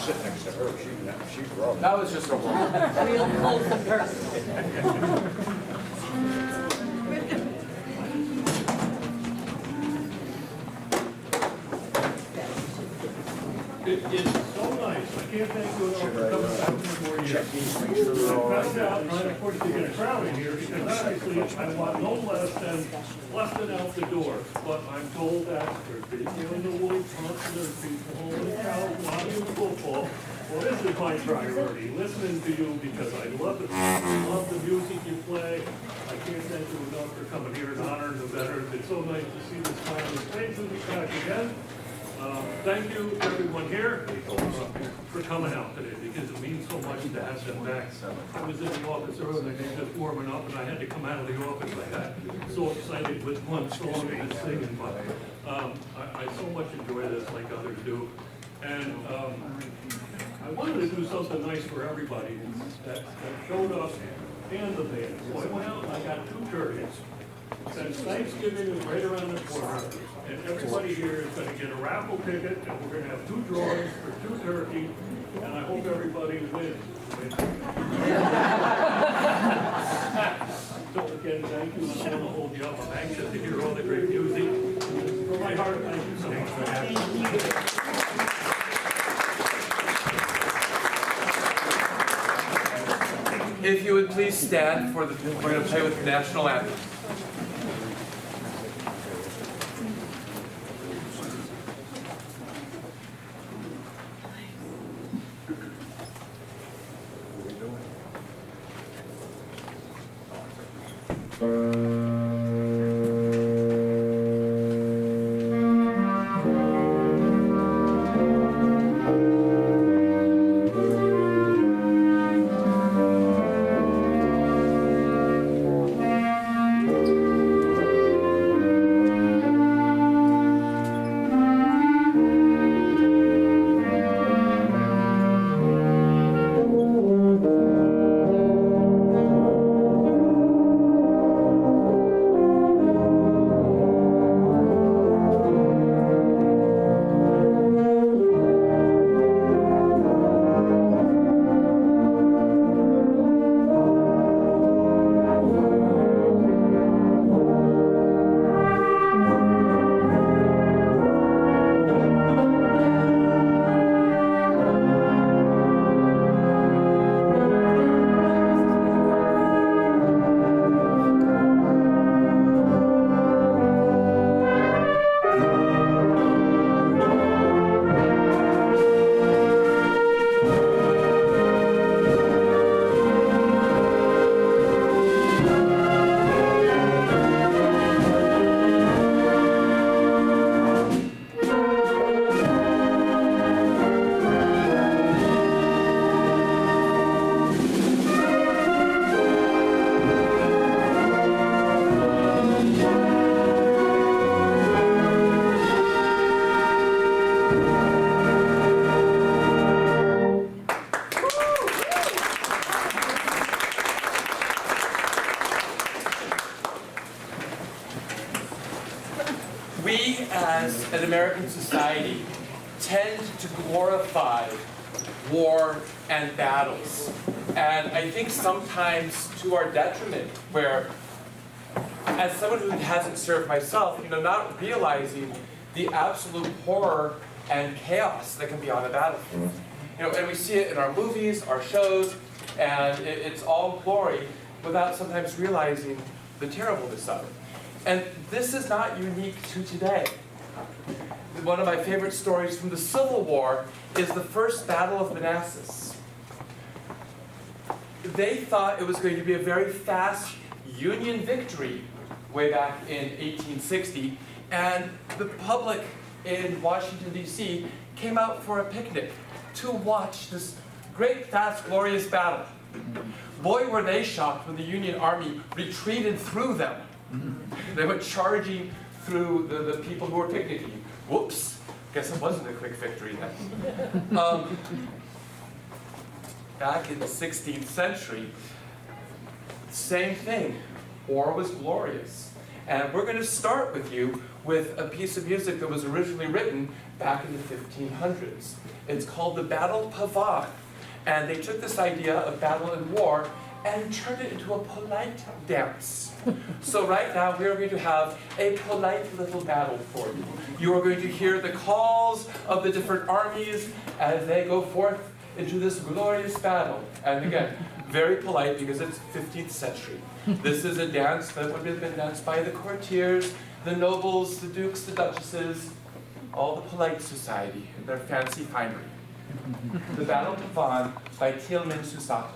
sit next to her. She's wrong. That was just a word. Real close and personal. It is so nice. I can't thank you enough for coming back for 4 years. Check these, make sure they're all I found right. out, and of course, to get a crowd in here, because obviously I want no less than out the door. But I'm told that there's people in the woods, there's people holding cows, watching football. Well, this is my priority, listening to you, because I love the music you play. I can't thank you enough for coming here and honoring the veterans. It's so nice to see this smiling faces back again. Thank you, everyone here, for coming out today, because it means so much to have them back. I was in the office earlier, and they just warming up, and I had to come out of the office. I got so excited with one song and singing, but I so much enjoy this, like others do. And I wanted to do something nice for everybody that showed up and the band. So I went out and I got 2 turkeys. Since Thanksgiving is right around the corner, and everybody here is going to get a raffle ticket, and we're going to have 2 drawings for 2 turkeys, and I hope everybody wins. So again, thank you, and I don't want to hold you up. I'm anxious to hear all the great music. From my heart, thank you so much for having me. If you would please stand for the, we're going to play with the national anthem. We, as an American society, tend to glorify war and battles. And I think sometimes to our detriment, where, as someone who hasn't served myself, not realizing the absolute horror and chaos that can be on a battlefield. And we see it in our movies, our shows, and it's all glory without sometimes realizing the terribleness of it. And this is not unique to today. One of my favorite stories from the Civil War is the first Battle of Manassas. They thought it was going to be a very fast Union victory way back in 1860, and the public in Washington, D.C. came out for a picnic to watch this great, fast, glorious battle. Boy, were they shocked when the Union Army retreated through them. They went charging through the people who were picnicking. Whoops, guess it wasn't a quick victory then. Back in the 16th century, same thing. War was glorious. And we're going to start with you with a piece of music that was originally written back in the 1500s. It's called the Battle Pavane. And they took this idea of battle and war and turned it into a polite dance. So right now we are going to have a polite little battle for you. You are going to hear the calls of the different armies as they go forth into this glorious battle. And again, very polite because it's 15th century. This is a dance that would have been danced by the courtiers, the nobles, the dukes, the duchesses, all the polite society in their fancy finery. The Battle Pavane by Tielman Susato.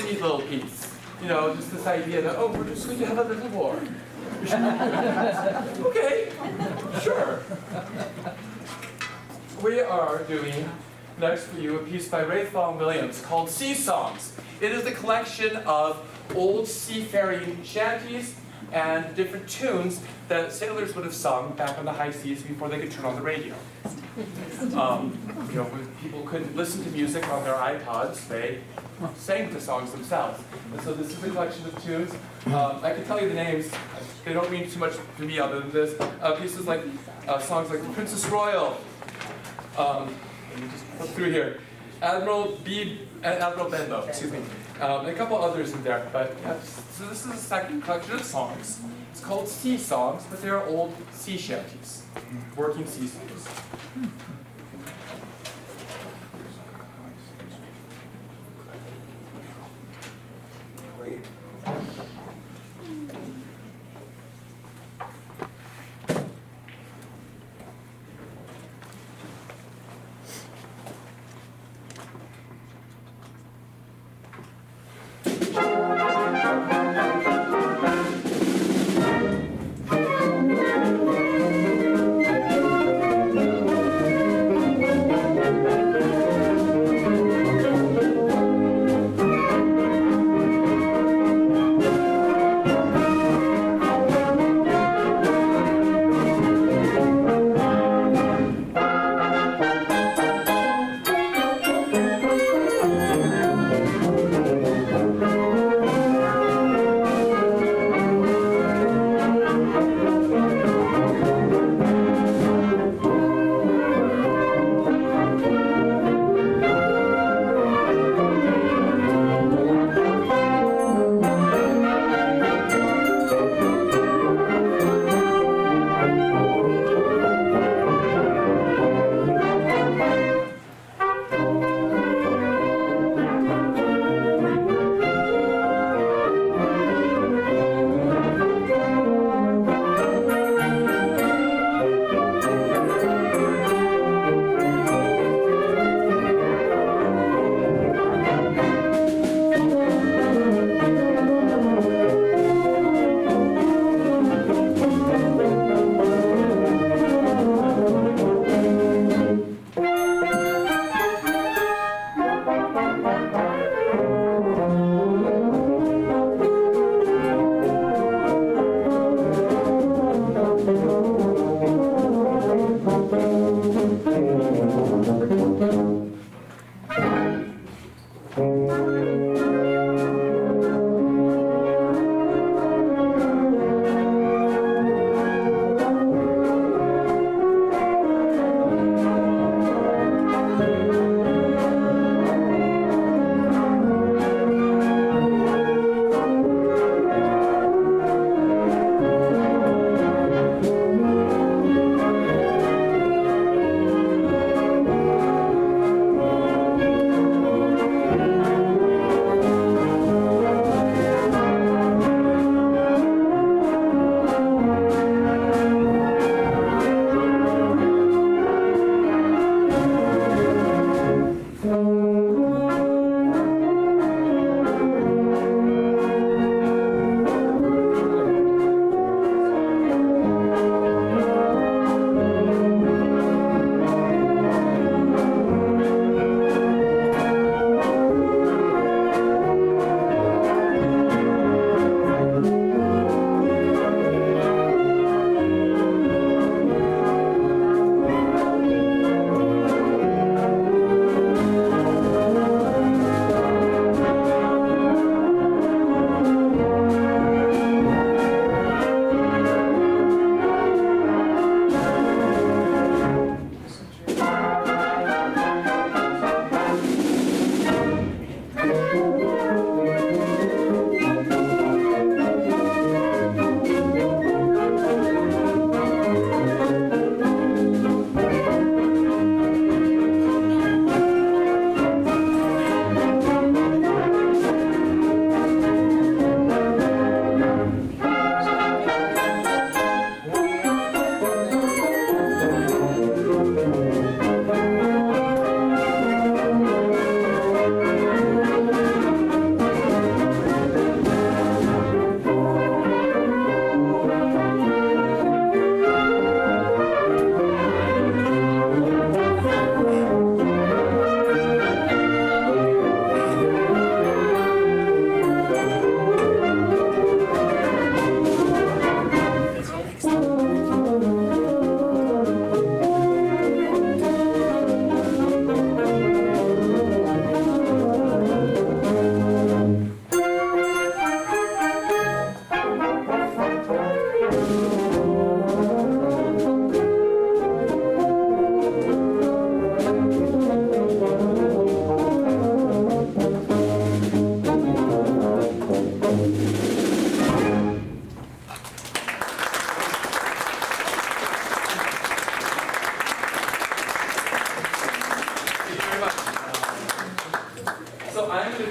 neat little piece. You know, just this idea that, oh, we're just going to have a little war. Okay, sure. We are doing next for you a piece by Ralph Vaughan Williams called Sea Songs. It is a collection of old seafaring shanties and different tunes that sailors would have sung back on the high seas before they could turn on the radio. You know, when people couldn't listen to music on their iPods, they sang the songs themselves. And so this is a collection of tunes. I can tell you the names. They don't mean too much to me other than this. Pieces like, songs like The Princess Royal. Let me just flip through here. Admiral Benbow, excuse me. and a couple others in there, but yeah, so this is a second collection of songs. It's called sea songs, but they are old sea shanties, working sea songs.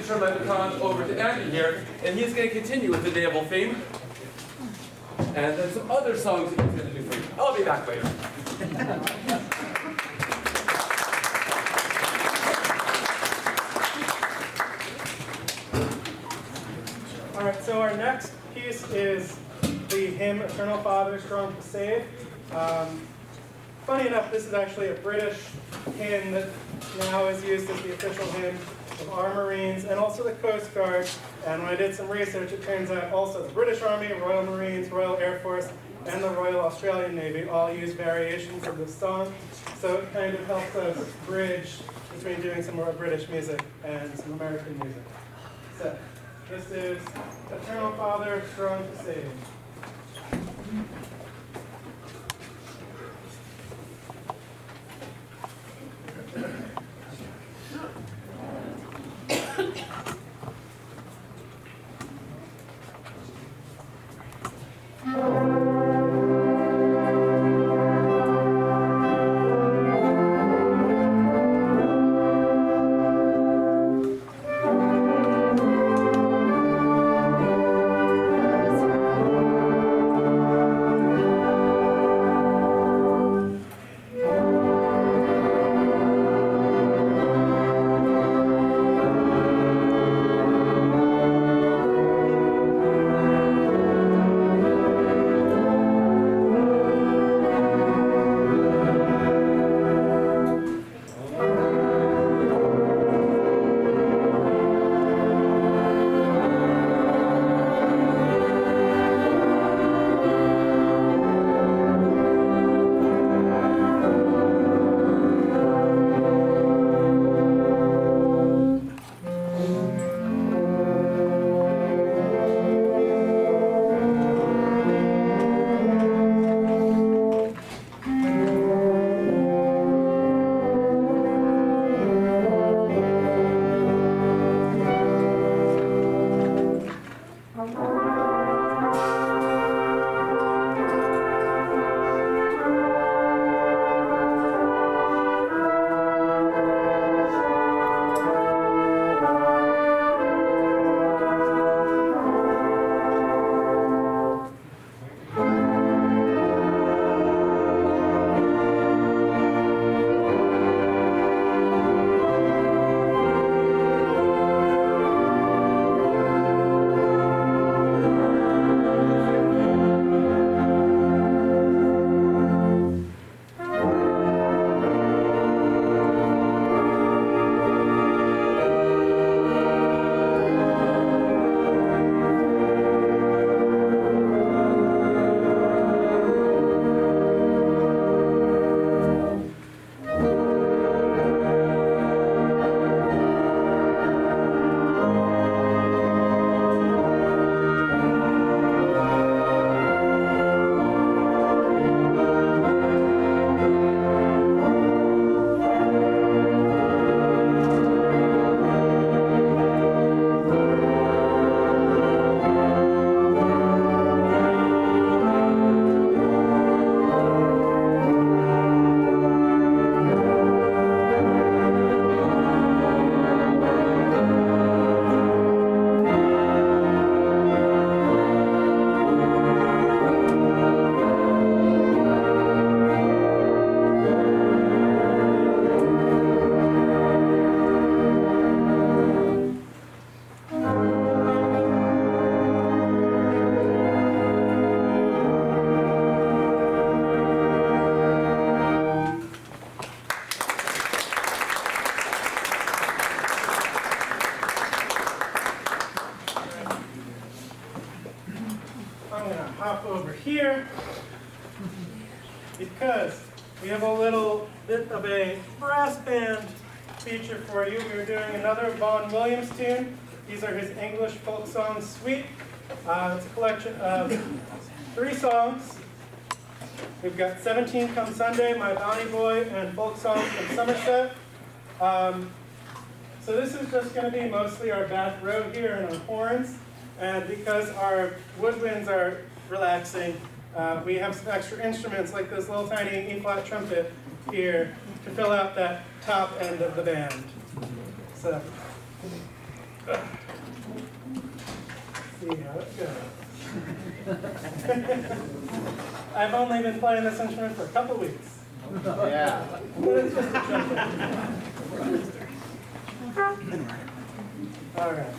turn my baton over to Andy here, and he's going to continue with the naval theme. And then some other songs that he's going to do for you. I'll be back later. All right, so our next piece is the hymn Eternal Father, Strong to Save. Funny enough, this is actually a British hymn that now is used as the official hymn of our Marines and also the Coast Guard. And when I did some research, it turns out also the British Army, Royal Marines, Royal Air Force, and the Royal Australian Navy all use variations of this song. So it kind of helps us bridge between doing some more British music and some American music. So this is Eternal Father, Strong to Save. here because we have a little bit of a brass band feature for you. We are doing another Vaughan Williams tune. These are his English folk song suite. It's a collection of 3 songs. We've got 17 Come Sunday, My Bonnie Boy, and folk songs from Somerset. So this is just going to be mostly our back row here and our horns. And because our woodwinds are relaxing, we have some extra instruments like this little tiny E-flat trumpet here to fill out that top end of the band. So See how it goes. I've only been playing this instrument for a couple weeks. Yeah. But it's just a trumpet. All right.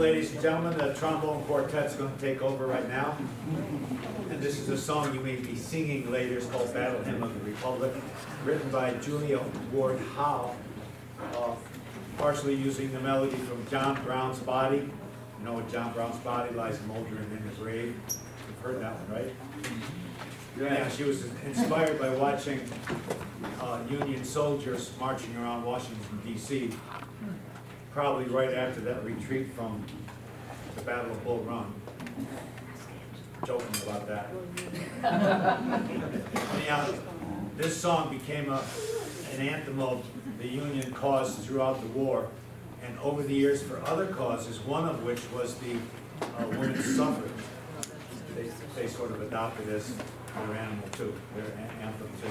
ladies and gentlemen, the trombone quartet's going to take over right now. And this is a song you may be singing later. It's called Battle Hymn of the Republic, written by Julia Ward Howe, partially using the melody from John Brown's Body. You know what John Brown's body lies moldering in the grave. You've heard that one, right? Yeah, she was inspired by watching Union soldiers marching around Washington, D.C., probably right after that retreat from the Battle of Bull Run. Joking about that. Anyhow, this song became an anthem of the Union cause throughout the war, and over the years for other causes, one of which was the women's suffrage. They sort of adopted as their animal too, their anthem too.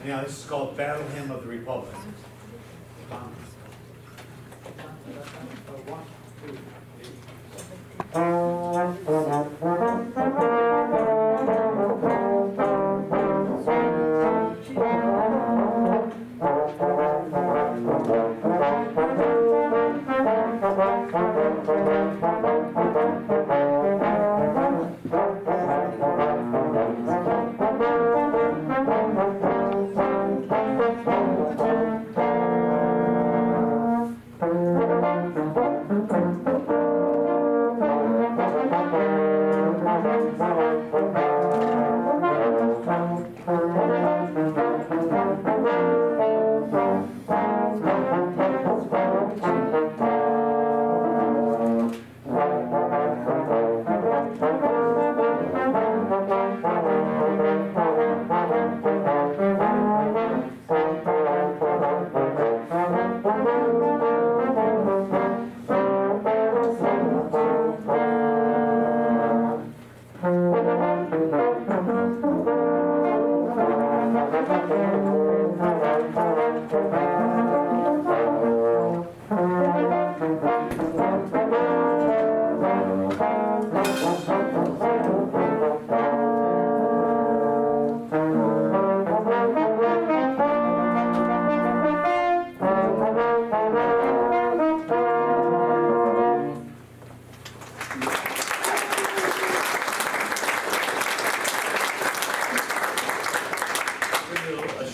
Anyhow, this is called Battle Hymn of the Republic. One, two,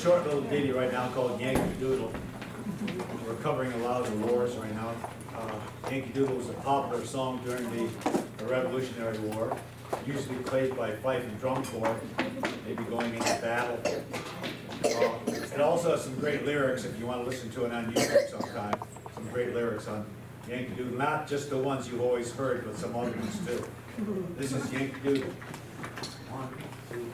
short little ditty right now called Yankee Doodle. We're covering a lot of the wars right now. Yankee Doodle was a popular song during the Revolutionary War, usually played by fife and drum corps, maybe going into battle. It also has some great lyrics if you want to listen to it on YouTube sometime. Some great lyrics on Yankee Doodle, not just the ones you've always heard, but some other ones too. This is Yankee Doodle. 1, 2,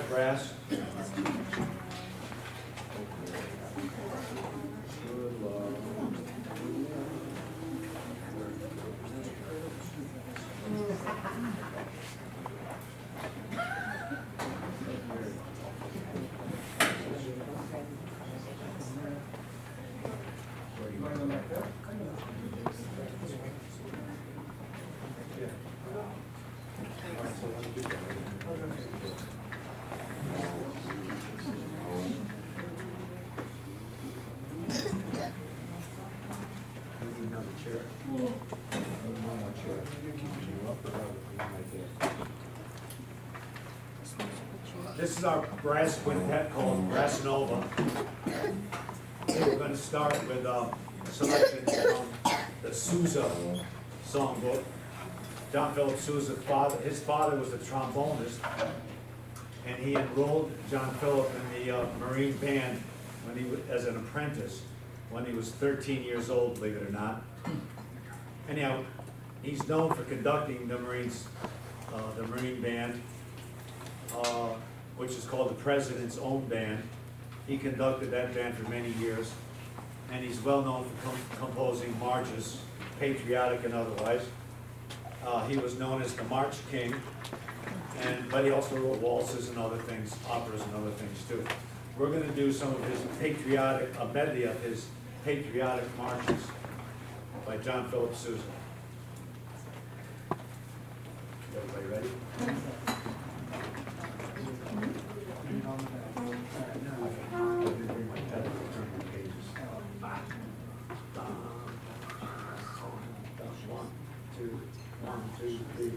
brass. This is our brass quintet called Brass Nova. We're going to start with a selection from the Sousa songbook. John Philip Sousa, his father was a trombonist, and he enrolled John Philip in the Marine band when he was, as an apprentice when he was 13 years old, believe it or not. Anyhow, he's known for conducting the Marine band, which is called the President's Own Band. He conducted that band for many years, and he's well known for composing marches, patriotic and otherwise. He was known as the March King, but he also wrote waltzes and other things, operas and other things too. We're going to do some of his patriotic, a medley of his patriotic marches by John Philip Sousa. Everybody ready? One, two, three.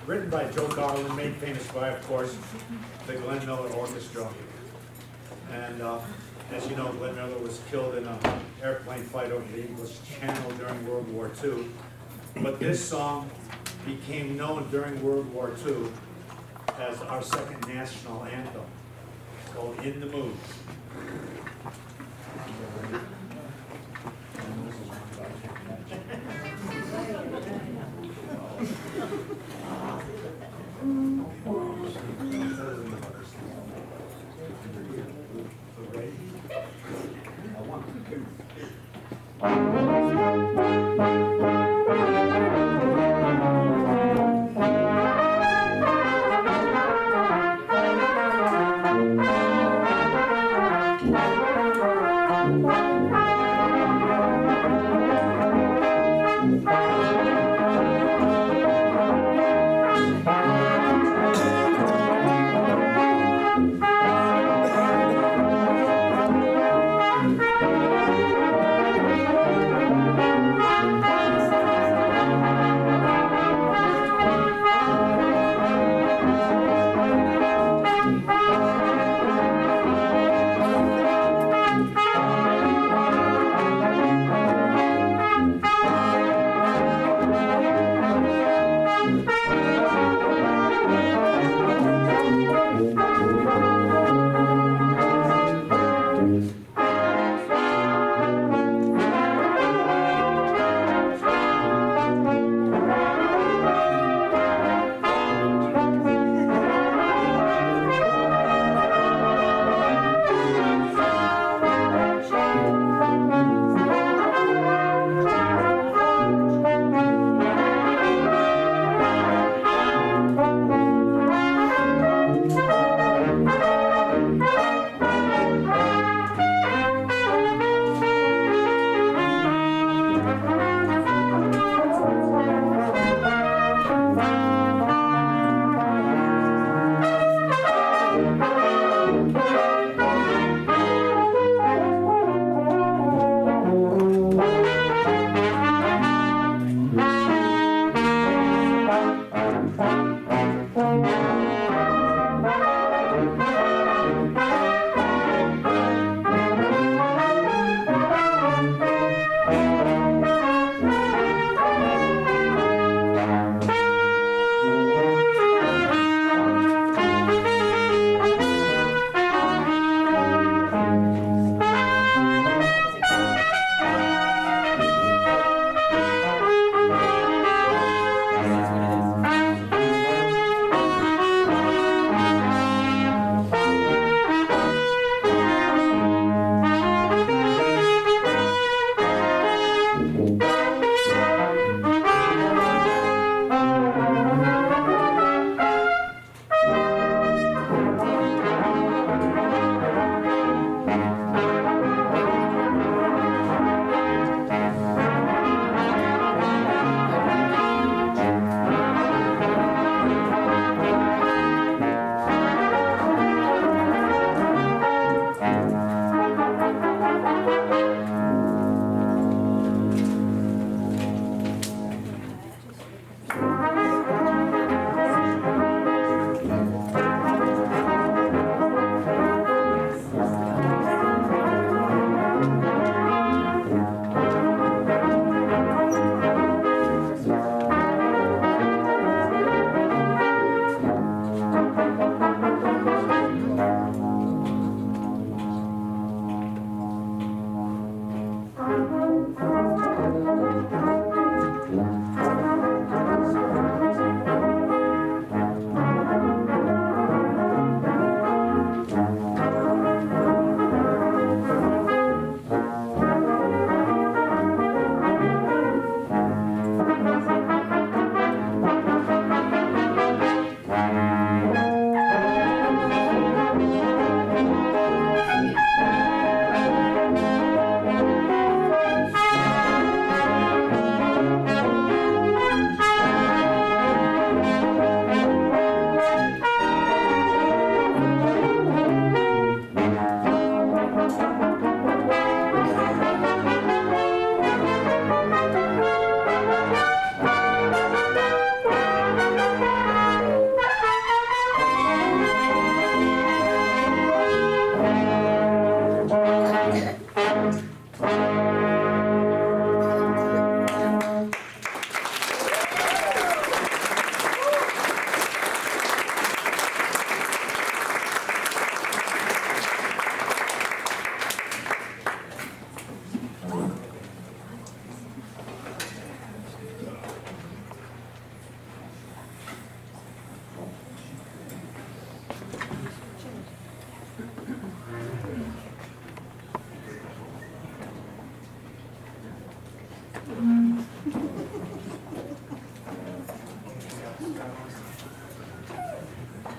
Written by Joe Garland, made famous by, of course, the Glenn Miller Orchestra. And as you know, Glenn Miller was killed in an airplane flight over the English Channel during World War II. But this song became known during World War II as our second national anthem. It's called In the Mood.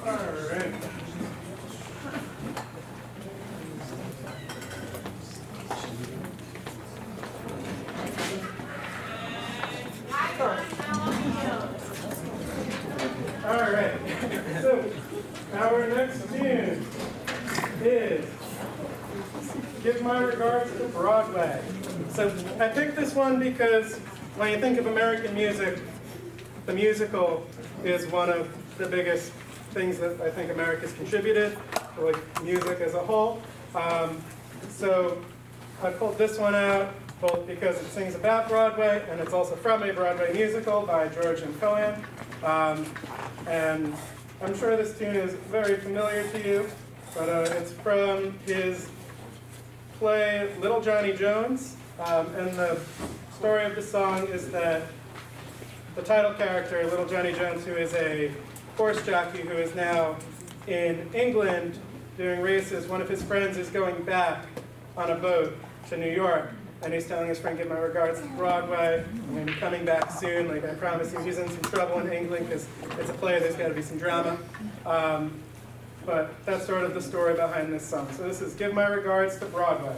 All right. All right. So our next tune is Give My Regards to Broadway. So I picked this one because when you think of American music, the musical is one of the biggest things that I think America's contributed to like music as a whole. So I pulled this one out both because it sings about Broadway and it's also from a Broadway musical by George and Cohan. And I'm sure this tune is very familiar to you, but it's from his play Little Johnny Jones. And the story of the song is that the title character, Little Johnny Jones, who is a horse jockey who is now in England doing races, one of his friends is going back on a boat to New York, and he's telling his friend, give my regards to Broadway, I'm going to be coming back soon, like I promise you. He's in some trouble in England because it's a play, there's got to be some drama. But that's sort of the story behind this song. So this is Give My Regards to Broadway.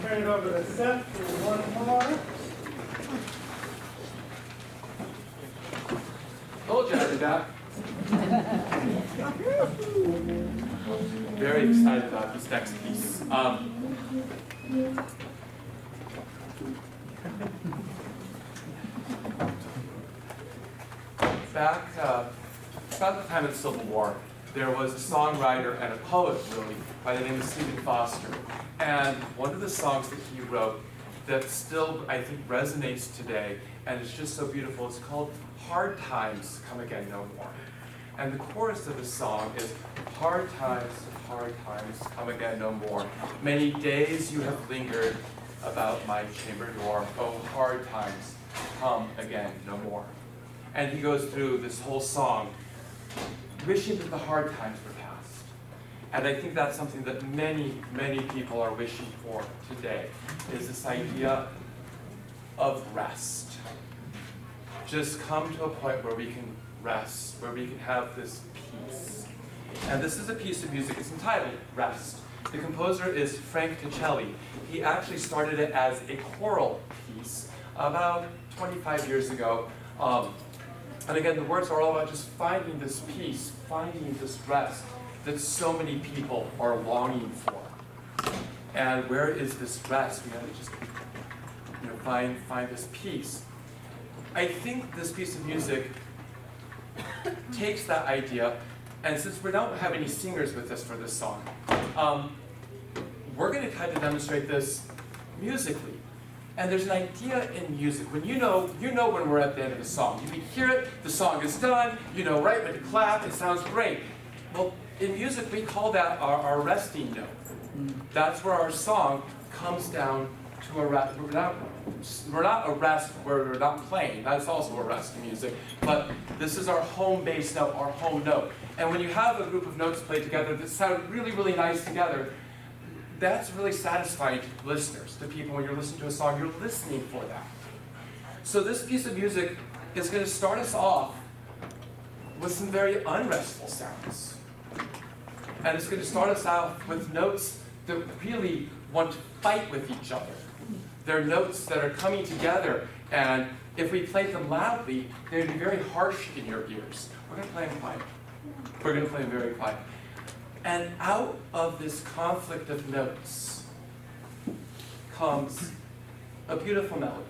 Turn it over to Seth for one more. Told you I'd do that. Very excited about this next piece. Back about the time of the Civil War, there was a songwriter and a poet, really, by the name of Stephen Foster. And one of the songs that he wrote that still, I think, resonates today, and it's just so beautiful, it's called Hard Times Come Again No More. And the chorus of the song is, hard times come again no more. Many days you have lingered about my chamber door. Oh, hard times come again no more. And he goes through this whole song, wishing that the hard times were past. And I think that's something that many, many people are wishing for today, is this idea of rest. Just come to a point where we can rest, where we can have this peace. And this is a piece of music, it's entitled Rest. The composer is Frank Ticelli. He actually started it as a choral piece about 25 years ago. And again, the words are all about just finding this peace, finding this rest that so many people are longing for. And where is this rest? We have to just find this peace. I think this piece of music takes that idea, and since we don't have any singers with us for this song, we're going to try to demonstrate this musically. And there's an idea in music. When you know when we're at the end of a song. You can hear it, the song is done, you know right when to clap, it sounds great. Well, in music, we call that our resting note. That's where our song comes down to a rest. We're not a rest where we're not playing. That's also a rest in music. But this is our home bass note, our home note. And when you have a group of notes played together that sound really, really nice together, that's really satisfying to listeners, to people. When you're listening to a song, you're listening for that. So this piece of music is going to start us off with some very unrestful sounds. And it's going to start us out with notes that really want to fight with each other. They're notes that are coming together, and if we play them loudly, they're going to be very harsh in your ears. We're going to play them quiet. We're going to play them very quiet. And out of this conflict of notes comes a beautiful melody.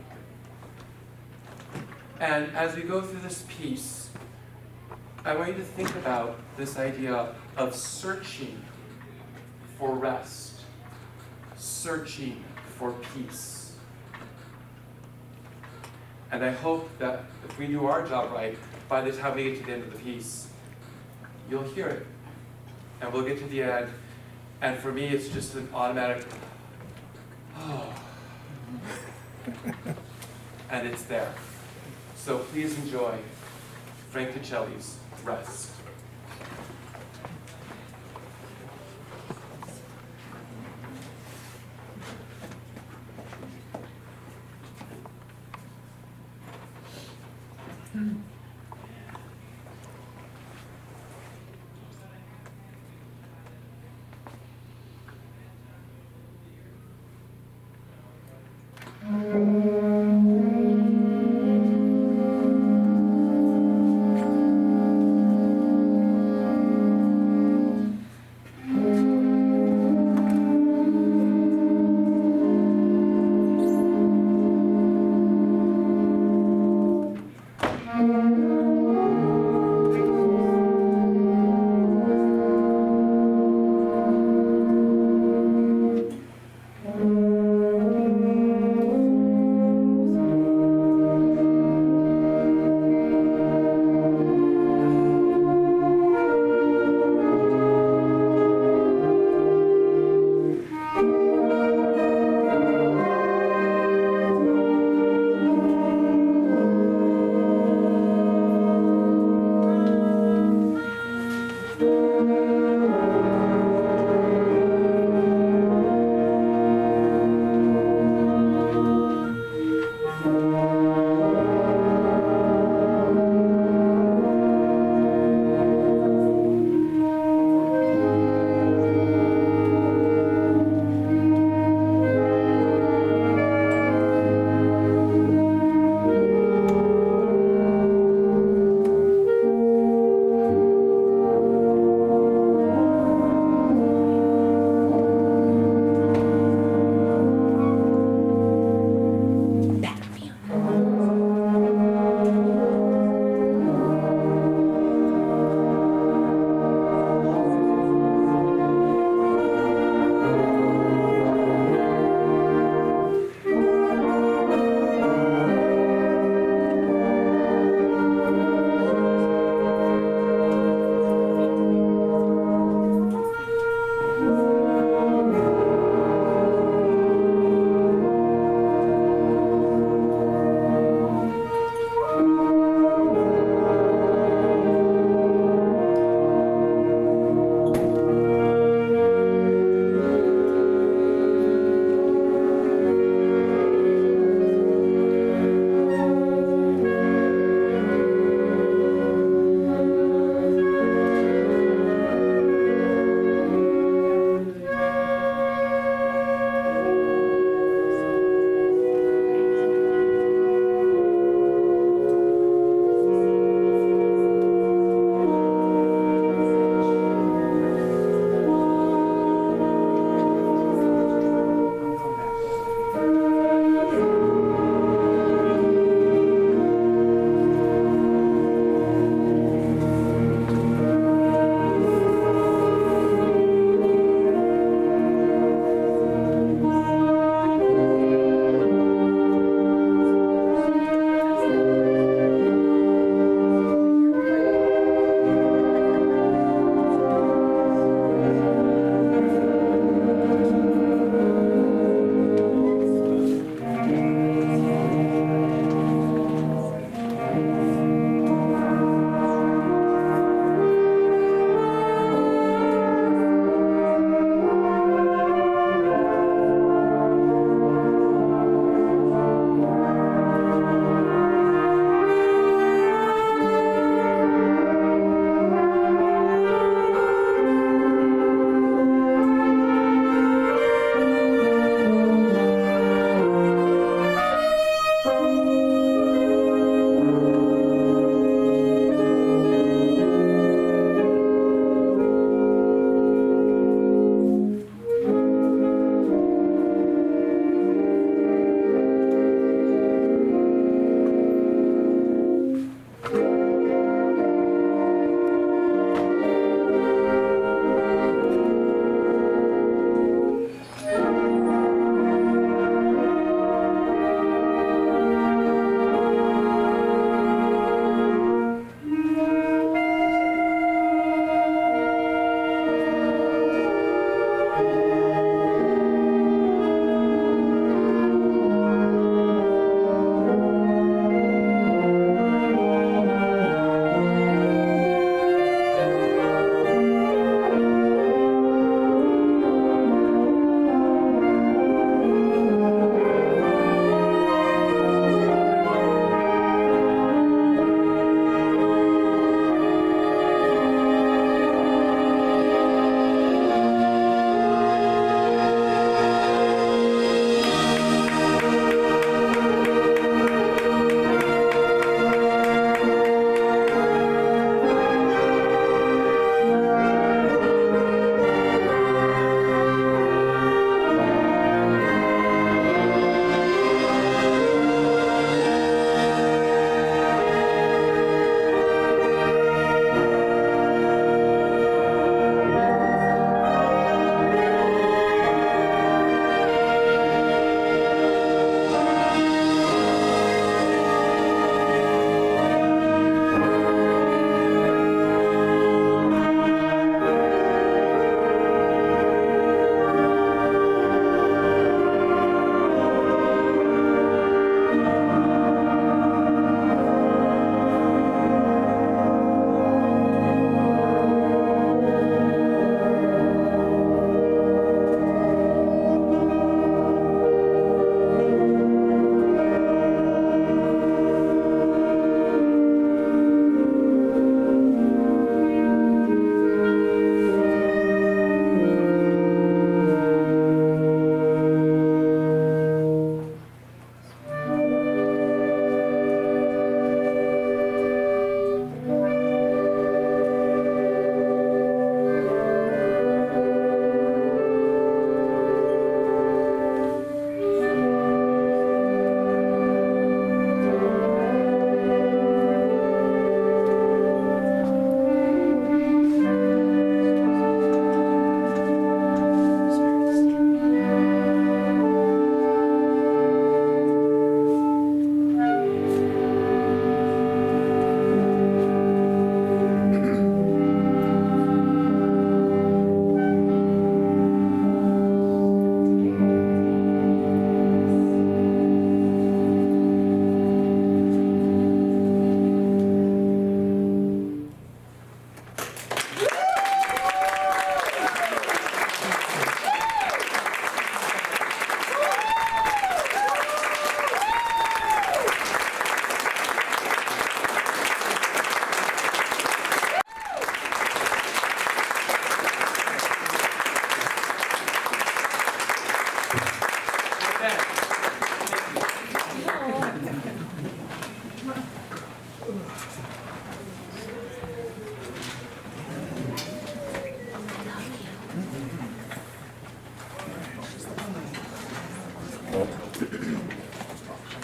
And as we go through this piece, I want you to think about this idea of searching for rest, searching for peace. And I hope that if we do our job right, by the time we get to the end of the piece, you'll hear it. And we'll get to the end, and for me, it's just an automatic, oh, and it's there. So please enjoy Frank Ticelli's Rest.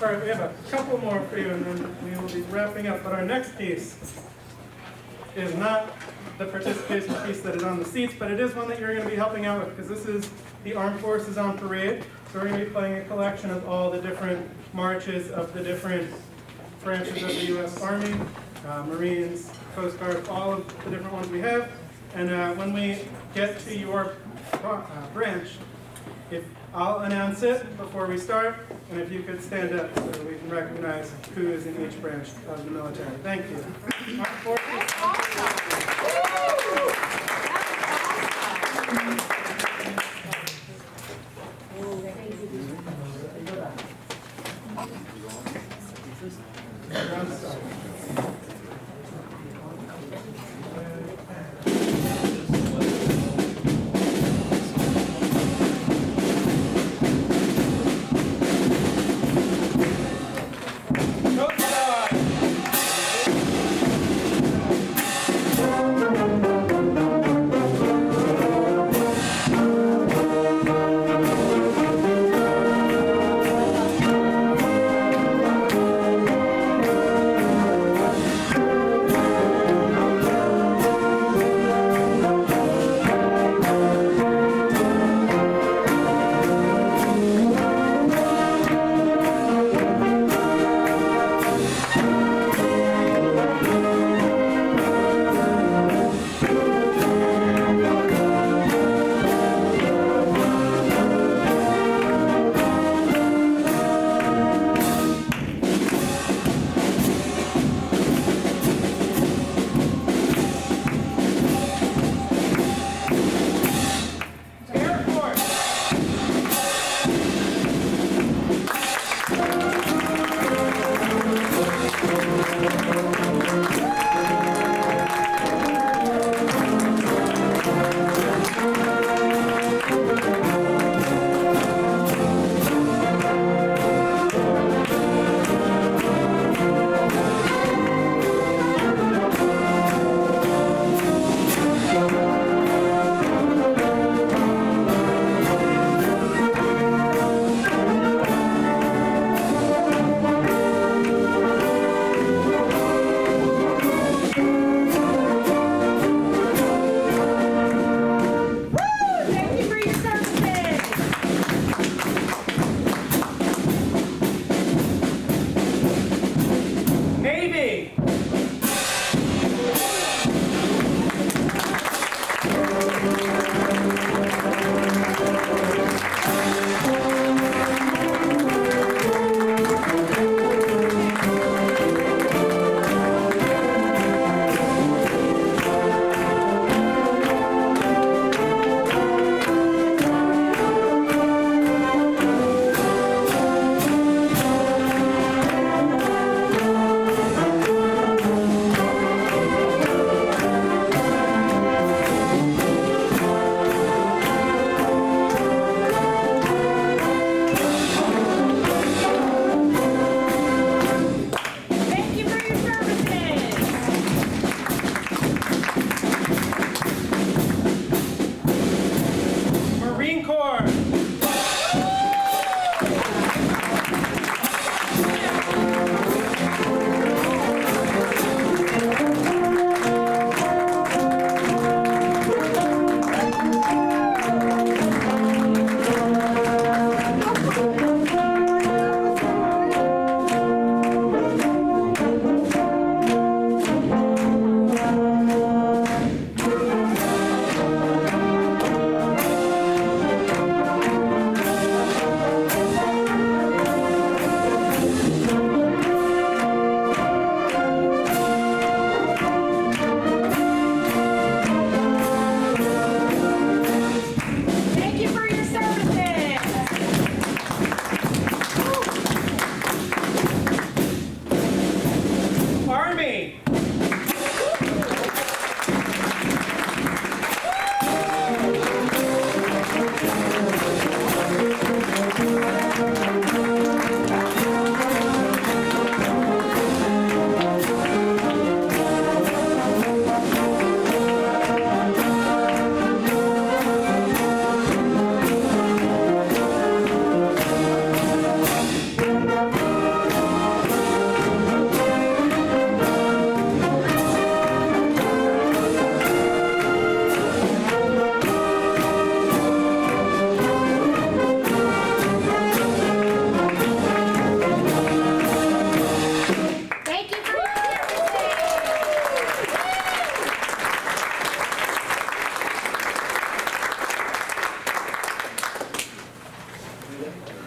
All right, we have a couple more for you, and then we will be wrapping up. But our next piece is not the participation piece that is on the seats, but it is one that you're going to be helping out with, because this is the Armed Forces on Parade. So we're going to be playing a collection of all the different marches of the different branches of the U.S. Army, Marines, Coast Guard, all of the different ones we have. And when we get to your branch, if I'll announce it before we start, and if you could stand up so that we can recognize who is in each branch of the military. Thank you. Armed Forces. Coast Guard!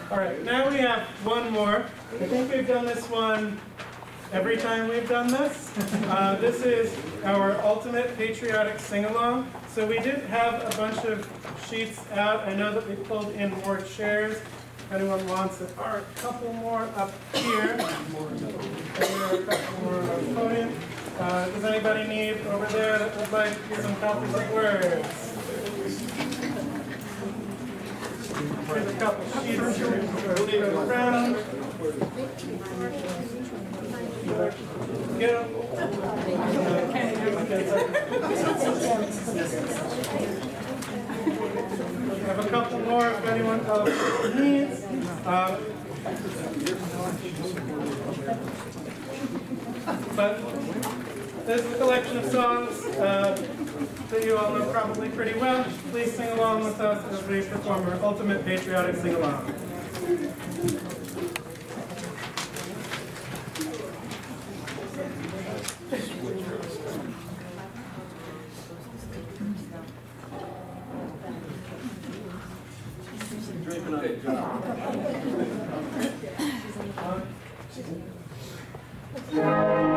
All right, now we have one more. I think we've done this one every time we've done this. This is our ultimate patriotic sing-along. So we did have a bunch of sheets out. I know that we pulled in more chairs. If anyone wants, there are a couple more up here. And there are a couple more on the podium. Does anybody need over there that would like some copies of words? Here's a couple sheets to go around. Go. I have a couple more if anyone else needs. But this is a collection of songs that you all know probably pretty well. Please sing along with us as we perform our ultimate patriotic sing-along. Good job.